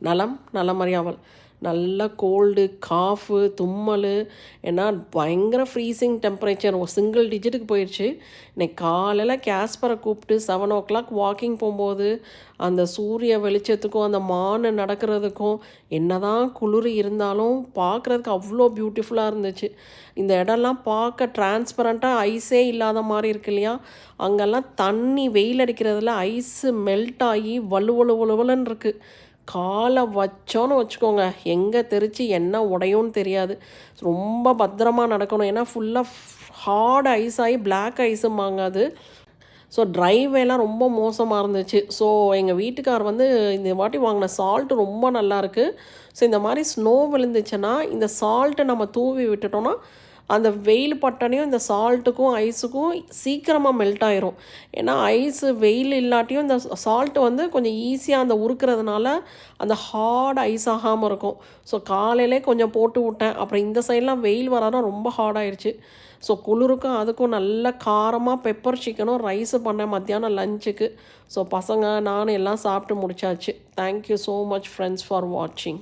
நலம் நலமறியாமல் நல்ல கோல்டு காஃபு தும்மல், ஏன்னா பயங்கர ஃப்ரீசிங் டெம்பரேச்சர் ஒரு சிங்கிள் டிஜிட்டுக்கு போயிடுச்சு. இன்னைக்கு காலையில் கேஸ்பரை கூப்பிட்டு 7 o'clock வாக்கிங் போகும்போது அந்த சூரிய வெளிச்சத்துக்கும் அந்த மான் நடக்கிறதுக்கும் என்னதான் குளிர் இருந்தாலும் பார்க்குறதுக்கு அவ்வளோ பியூட்டிஃபுல்லாக இருந்துச்சு. இந்த இடம்லாம் பார்க்க டிரான்ஸ்பரண்ட்டாக ஐஸே இல்லாத மாதிரி இருக்கு இல்லையா? அங்கெல்லாம் தண்ணி வெயில் அடிக்கிறதுல ஐஸு மெல்ட் ஆகி வலுவலுன்னு இருக்குது. காலை வச்சோன்னு வச்சுக்கோங்க, எங்கே தெரிச்சு என்ன உடையும்னு தெரியாது. ரொம்ப பத்திரமா நடக்கணும். ஏன்னா ஃபுல்லாக ஹார்ட் ஐஸ் ஆகி பிளாக் ஐஸும்பாங்க அது. ஸோ ட்ரைவேலாம் ரொம்ப மோசமாக இருந்துச்சு. ஸோ எங்கள் வீட்டுக்கார் வந்து இந்த வாட்டி வாங்கின சால்ட்டு ரொம்ப நல்லாயிருக்கு. ஸோ இந்த மாதிரி ஸ்னோ விழுந்துச்சுன்னா இந்த சால்ட்டை நம்ம தூவி விட்டுட்டோன்னா அந்த வெயில் பட்டனையும் இந்த சால்ட்டுக்கும் ஐஸுக்கும் சீக்கிரமாக மெல்ட் ஆயிரும். ஏன்னா ஐஸு வெயில் இல்லாட்டியும் இந்த சால்ட்டு வந்து கொஞ்சம் ஈஸியாக அந்த உருக்கிறதுனால அந்த ஹார்ட் ஐஸ் ஆகாமல் இருக்கும். ஸோ காலையிலே கொஞ்சம் போட்டு விட்டேன். அப்புறம் இந்த சைட்லாம் வெயில் வராதான் ரொம்ப ஹார்டாகிடுச்சு. ஸோ குளிருக்கும் அதுக்கும் நல்ல காரமாக பெப்பர் சிக்கனும் ரைஸு பண்ணேன் மத்தியானம் லஞ்சுக்கு. ஸோ பசங்க நான் எல்லாம் சாப்பிட்டு முடிச்சாச்சு. Thank you so much friends for வாட்சிங்.